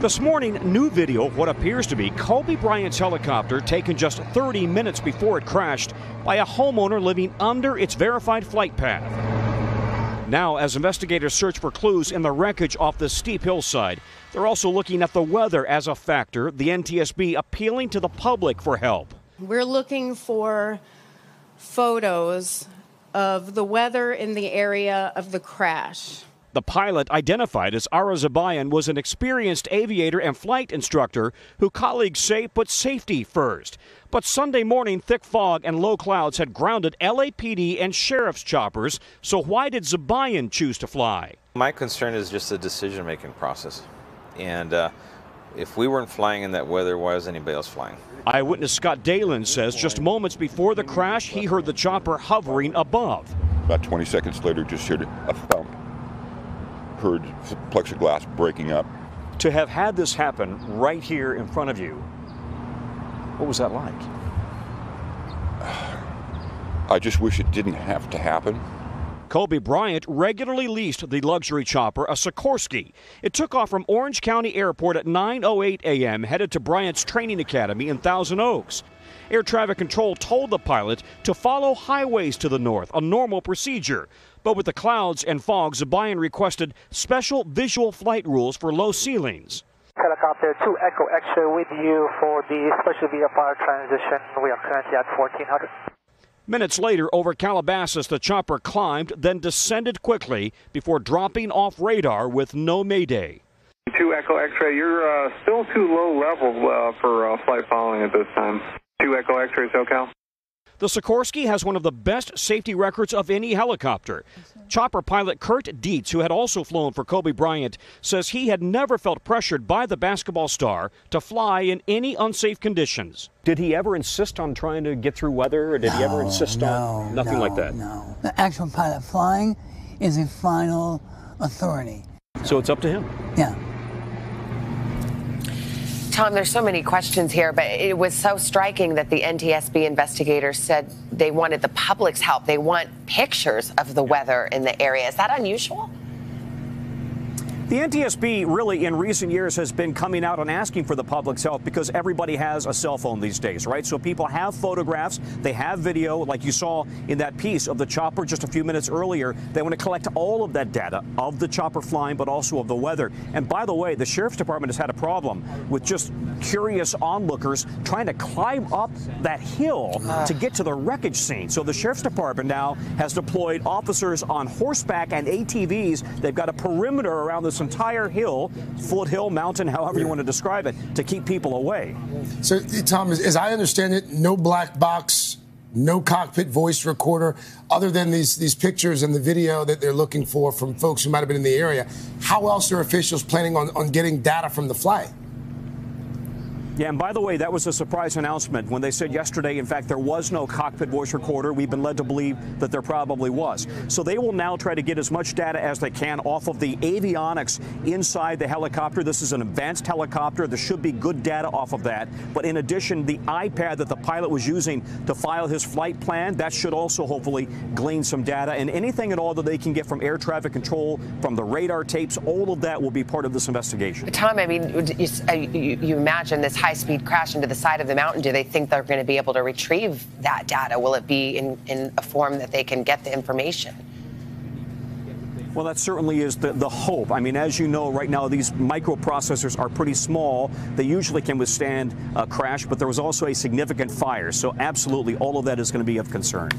This morning, new video of what appears to be Kobe Bryant's helicopter taken just 30 minutes before it crashed by a homeowner living under its verified flight path. Now, as investigators search for clues in the wreckage off the steep hillside, they're also looking at the weather as a factor, the NTSB appealing to the public for help. We're looking for photos of the weather in the area of the crash. The pilot, identified as Ara Zabayan, was an experienced aviator and flight instructor who colleagues say put safety first. But Sunday morning, thick fog and low clouds had grounded LAPD and sheriff's choppers. So why did Zabayan choose to fly? My concern is just the decision-making process. And if we weren't flying in that weather, why was anybody else flying? Eyewitness Scott Dalen says just moments before the crash, he heard the chopper hovering above. About 20 seconds later, just heard a thump. Heard plexiglass breaking up. To have had this happen right here in front of you, what was that like? I just wish it didn't have to happen. Kobe Bryant regularly leased the luxury chopper, a Sikorsky. It took off from Orange County Airport at 9:08 a.m., headed to Bryant's training academy in Thousand Oaks. Air traffic control told the pilot to follow highways to the north, a normal procedure. But with the clouds and fog, Zabayan requested special visual flight rules for low ceilings. Helicopter 2 Echo X-ray with you for the special VFR transition. We are currently at 1400. Minutes later, over Calabasas, the chopper climbed, then descended quickly before dropping off radar with no mayday. 2 Echo X-ray, you're still too low level for flight following at this time. 2 Echo X-ray, SoCal. The Sikorsky has one of the best safety records of any helicopter. Chopper pilot Kurt Dietz, who had also flown for Kobe Bryant, says he had never felt pressured by the basketball star to fly in any unsafe conditions. Did he ever insist on trying to get through weather, or did he ever insist on nothing like that? No. The actual pilot flying is a final authority. So it's up to him? Yeah. Tom, there's so many questions here, but it was so striking that the NTSB investigators said they wanted the public's help. They want pictures of the weather in the area. Is that unusual? The NTSB really in recent years has been coming out and asking for the public's help because everybody has a cell phone these days, right? So people have photographs, they have video, like you saw in that piece of the chopper just a few minutes earlier. They want to collect all of that data of the chopper flying, but also of the weather. And by the way, the Sheriff's Department has had a problem with just curious onlookers trying to climb up that hill to get to the wreckage scene. So the Sheriff's Department now has deployed officers on horseback and ATVs. They've got a perimeter around this entire hill, foothill, mountain, however you want to describe it, to keep people away. So, Tom, as I understand it, no black box, no cockpit voice recorder, other than these pictures and the video that they're looking for from folks who might have been in the area. How else are officials planning on getting data from the flight? Yeah, and by the way, that was a surprise announcement when they said yesterday, in fact, there was no cockpit voice recorder. We've been led to believe that there probably was. So they will now try to get as much data as they can off of the avionics inside the helicopter. This is an advanced helicopter. There should be good data off of that. But in addition, the iPad that the pilot was using to file his flight plan, that should also hopefully glean some data. And anything at all that they can get from air traffic control, from the radar tapes, all of that will be part of this investigation. Tom, I mean, you imagine this high-speed crash into the side of the mountain. Do they think they're going to be able to retrieve that data? Will it be in a form that they can get the information? Well, that certainly is the hope. I mean, as you know, right now, these microprocessors are pretty small. They usually can withstand a crash, but there was also a significant fire. So absolutely, all of that is going to be of concern.